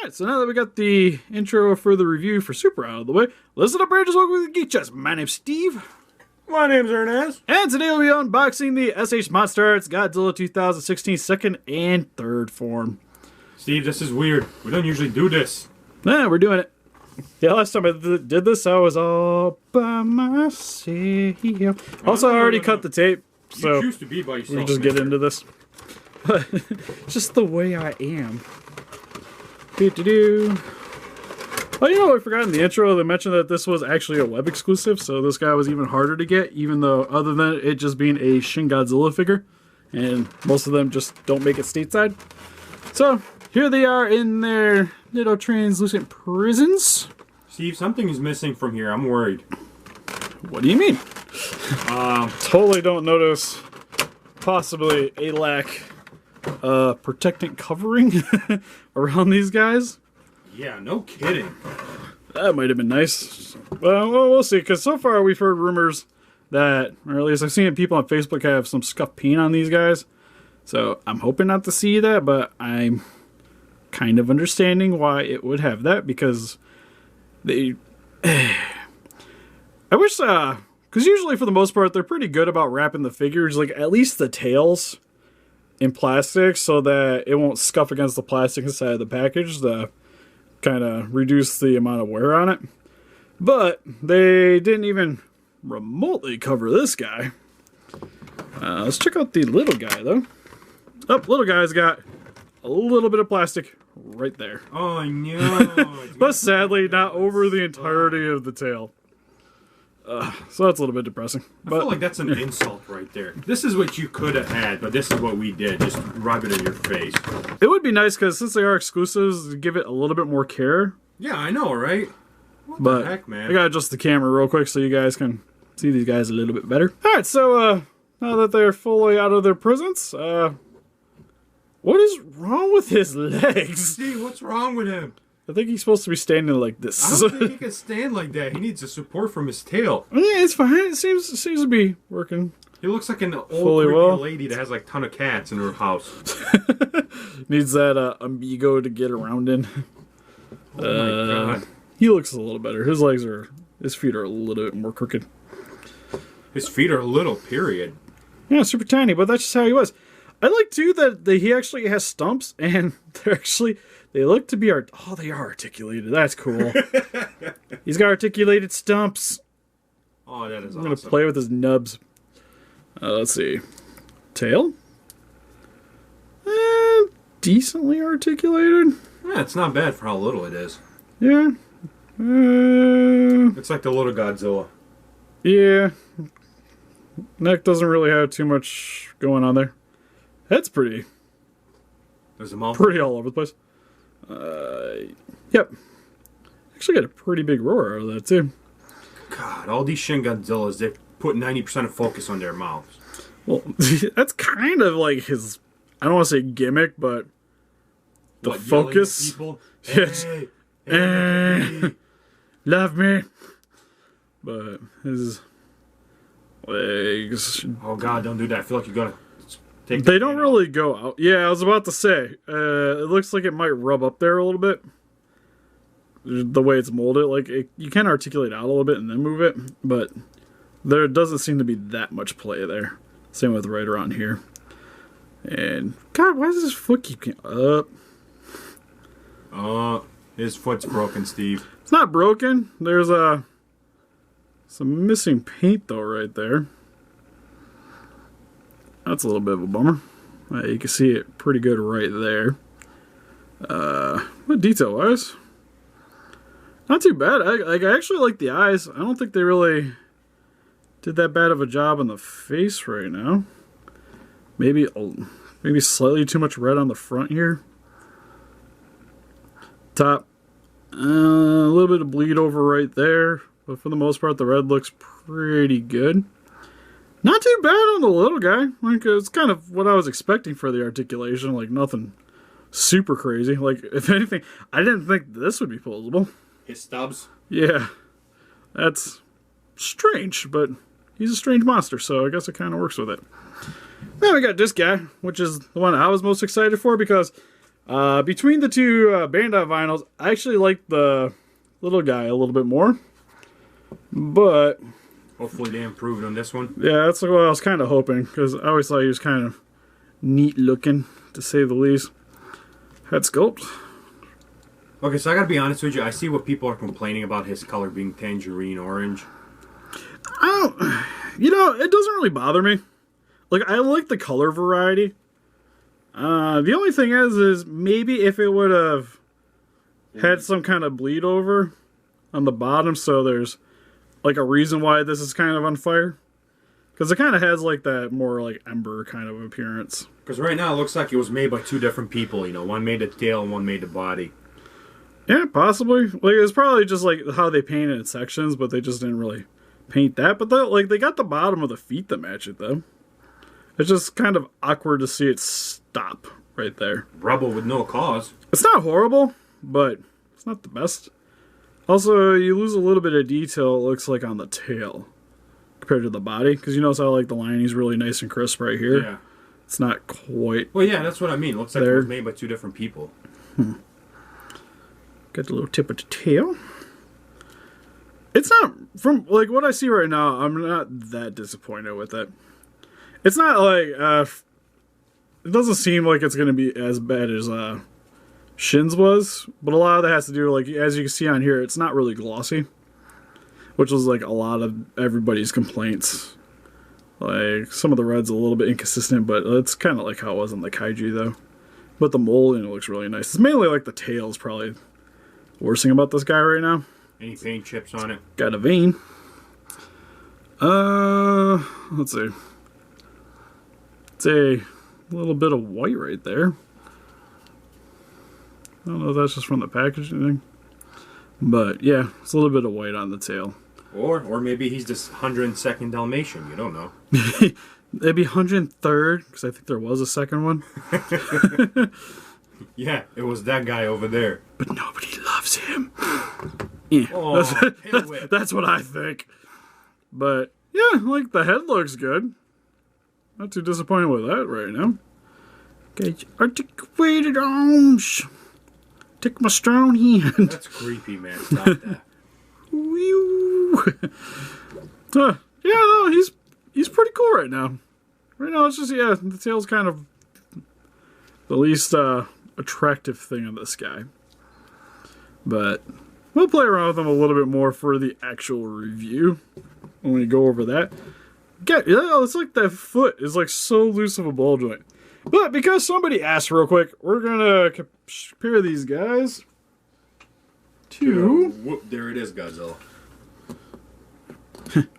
Alright, so now that we got the intro for the review for Super out of the way, listen up, Rangers. Welcome to the Geek Chest. My name's Steve. My name's Arnes. And today we'll be unboxing the SH MonsterArts Godzilla 2016 second and third form. Steve, this is weird. We don't usually do this. Yeah, we're doing it. Yeah, last time I did this, I was all by myself. Also, I already cut the tape, so You choose to be by yourself. we'll just get into this. Just the way I am. Do-do-do. Oh, you know, I forgot in the intro they mentioned that this was actually a web exclusive, so this guy was even harder to get, even though other than it just being a Shin Godzilla figure, and most of them just don't make it stateside. So here they are in their little translucent prisons. Steve, something is missing from here. I'm worried. What do you mean? Totally don't notice possibly a lack protectant covering around these guys. Yeah, no kidding. That might have been nice. Well, we'll see, because so far we've heard rumors that, or at least I've seen people on Facebook have some scuff paint on these guys. So I'm hoping not to see that, but I'm kind of understanding why it would have that, because they... I wish, because usually for the most part they're pretty good about wrapping the figures, like at least the tails, in plastic so that it won't scuff against the plastic inside of the package to kind of reduce the amount of wear on it. But they didn't even remotely cover this guy. Let's check out the little guy though. Oh, little guy's got a little bit of plastic right there. Oh no. But sadly not over the entirety of the tail. So that's a little bit depressing. I feel like that's an insult right there. This is what you could have had, but this is what we did. Just rub it in your face. It would be nice because since they are exclusives, give it a little bit more care. Yeah, I know, right? What But the heck, man? I gotta adjust the camera real quick so you guys can see these guys a little bit better. Alright, so now that they're fully out of their prisons, what is wrong with his legs? Steve, what's wrong with him? I think he's supposed to be standing like this. I don't think he can stand like that. He needs a support from his tail. Yeah, it's fine. It seems to be working. He looks like an old Fully creepy lady that has like a ton of cats in her house. Needs that amigo to get around in. Oh my god. He looks a little better. His feet are a little bit more crooked. His feet are little, period. Yeah, super tiny, but that's just how he was. I like too that he actually has stumps, and they look to be they are articulated. That's cool. He's got articulated stumps. Oh, that is awesome. I'm gonna play with his nubs. Let's see, tail. Decently articulated. Yeah, it's not bad for how little it is. Yeah. It's like the little Godzilla. Yeah. Neck doesn't really have too much going on there. That's pretty. There's a mouth. Pretty all over the place. Yep. Actually got a pretty big roar out of that too. God, all these Shin Godzillas, they put 90% of focus on their mouths. Well, that's kind of like his, I don't want to say gimmick, but the focus. Yes. Hey, love me. But his legs. Oh God, don't do that. I feel like you're gonna take. They don't really go out. Yeah, I was about to say. It looks like it might rub up there a little bit. The way it's molded, like you can articulate out a little bit and then move it, but there doesn't seem to be that much play there. Same with right around here. And God, why does his foot keep getting up? His foot's broken, Steve. It's not broken. There's some missing paint though right there. That's a little bit of a bummer. You can see it pretty good right there. But detail wise, not too bad. I actually like the eyes. I don't think they really did that bad of a job on the face right now. Maybe slightly too much red on the front here. Top, a little bit of bleed over right there, but for the most part the red looks pretty good. Not too bad on the little guy. Like, it's kind of what I was expecting for the articulation. Like, nothing super crazy. Like, if anything, I didn't think this would be posable. His stubs? Yeah. That's strange, but he's a strange monster, so I guess it kind of works with it. Then we got this guy, which is the one I was most excited for because Between the two Bandai vinyls, I actually like the little guy a little bit more. But hopefully they improved on this one. Yeah, that's what I was kind of hoping, because I always thought he was kind of neat looking, to say the least. Head sculpt. Okay, so I gotta be honest with you. I see what people are complaining about his color being tangerine orange. You know, it doesn't really bother me. Like, I like the color variety. The only thing is maybe if it would have had some kind of bleed over on the bottom, so there's like a reason why this is kind of on fire. Because it kind of has like that more like ember kind of appearance. Because right now it looks like it was made by two different people. You know, one made the tail and one made the body. Yeah, possibly. Like, it's probably just like how they painted sections, but they just didn't really paint that. But like they got the bottom of the feet that match it though. It's just kind of awkward to see it stop right there. Rubble with no cause. It's not horrible, but it's not the best. Also, you lose a little bit of detail, it looks like, on the tail compared to the body. Because you notice how like the lining's really nice and crisp right here. Yeah. It's not quite. Well, yeah, that's what I mean. It looks like it was made by two different people. Got the little tip of the tail. It's not, from like what I see right now, I'm not that disappointed with it. It's not like, it doesn't seem like it's going to be as bad as Shin's was, but a lot of that has to do, like, as you can see on here, it's not really glossy, which was like a lot of everybody's complaints. Like, some of the red's a little bit inconsistent, but it's kind of like how it was in the Kaiju, though. But the molding looks really nice. It's mainly like the tail's probably the worst thing about this guy right now. Any paint chips on it? Got a vein. Let's see. It's a little bit of white right there. I don't know if that's just from the package or anything. But yeah, it's a little bit of white on the tail. Or maybe he's just 102nd Dalmatian. You don't know. It'd be 103rd, because I think there was a second one. Yeah, it was that guy over there. But nobody loves him. Yeah, oh, that's what I think. But yeah, like the head looks good. Not too disappointed with that right now. Got your articulated arms. Take my strong hand. That's creepy, man. Stop that. Yeah, no, he's pretty cool right now. Right now, it's just, yeah, the tail's kind of the least attractive thing on this guy. But we'll play around with him a little bit more for the actual review when we go over that. Yeah, it's like that foot is like so loose of a ball joint. But because somebody asked real quick, we're gonna compare these guys to. Whoop! There it is, Godzilla.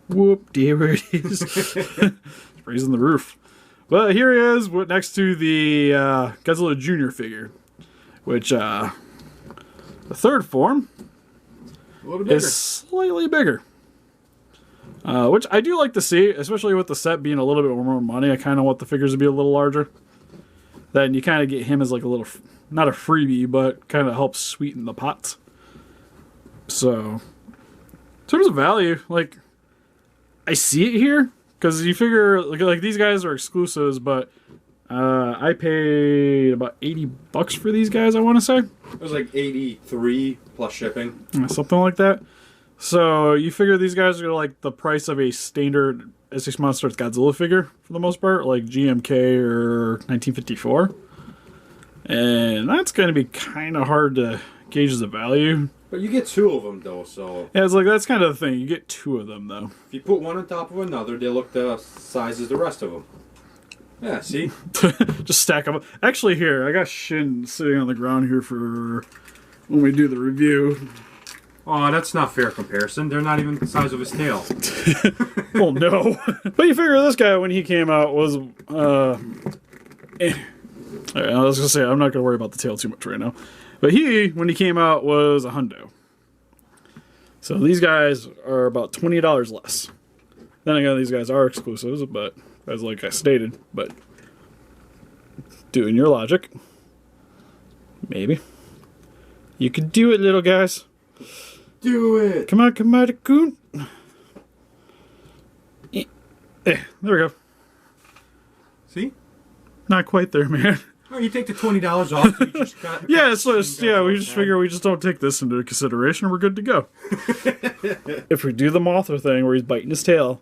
Whoop! There it is. Raising the roof. But here he is, next to the Godzilla Jr. figure, which the third form is slightly bigger. Which I do like to see, especially with the set being a little bit more money. I kind of want the figures to be a little larger. Then you kind of get him as like a little, not a freebie, but kind of helps sweeten the pot. So, in terms of value, like, I see it here, because you figure, like these guys are exclusives, but I paid about $80 for these guys, I want to say. It was like 83 plus shipping. Something like that. So you figure these guys are like the price of a standard SH MonsterArts Godzilla figure for the most part, like GMK or 1954. And that's going to be kind of hard to gauge the value. But you get two of them though, so... Yeah, it's like, that's kind of the thing. You get two of them though. If you put one on top of another, they look the size as the rest of them. Yeah, see? Just stack them up. Actually, here, I got Shin sitting on the ground here for when we do the review. Oh, that's not fair comparison. They're not even the size of his tail. Oh, no. But you figure this guy, when he came out, was... I was going to say, I'm not going to worry about the tail too much right now. But when he came out, was a hundo. So these guys are about $20 less. Then again, these guys are exclusives, but as like I stated, but doing your logic, maybe. You can do it, little guys. Do it! Come on, Coon. There we go. See? Not quite there, man. Oh, you take the $20 off. You just got Yeah, so yeah, we just figure we just don't take this into consideration. We're good to go. If we do the Mothra thing where he's biting his tail,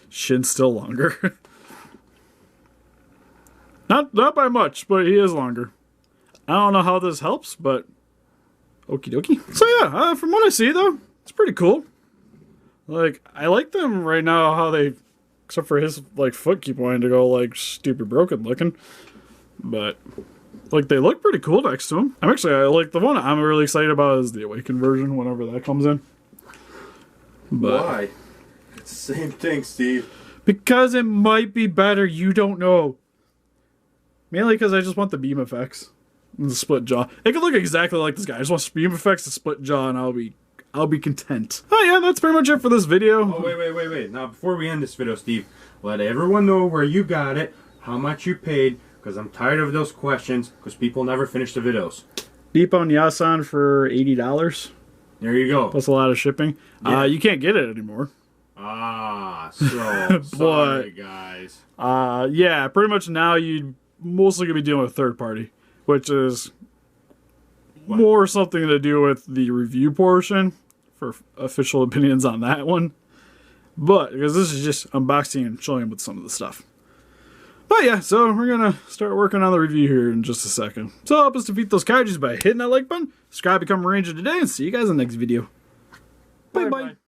Shin's still longer. Not by much, but he is longer. I don't know how this helps, but okie dokie. So yeah, from what I see though, it's pretty cool. Like, I like them right now, how they, except for his like foot keep wanting to go like stupid broken looking, but like they look pretty cool next to him. I like the one I'm really excited about is the Awakened version whenever that comes in. But, why? It's the same thing, Steve. Because it might be better. You don't know. Mainly because I just want the beam effects and the split jaw. It could look exactly like this guy. I just want beam effects, the split jaw, and I'll be content. Oh yeah, that's pretty much it for this video. Oh, wait. Now, before we end this video, Steve, let everyone know where you got it, how much you paid, because I'm tired of those questions, because people never finish the videos. Nippon Yasan for $80. There you go. Plus a lot of shipping. Yeah. You can't get it anymore. So sorry, guys. Yeah, pretty much now you'd mostly gonna be dealing with third party, which is more something to do with the review portion for official opinions on that one. But because this is just unboxing and showing with some of the stuff. But yeah, so we're gonna start working on the review here in just a second. So help us defeat those kaijus by hitting that like button, subscribe, become a ranger today, and see you guys in the next video. Bye bye.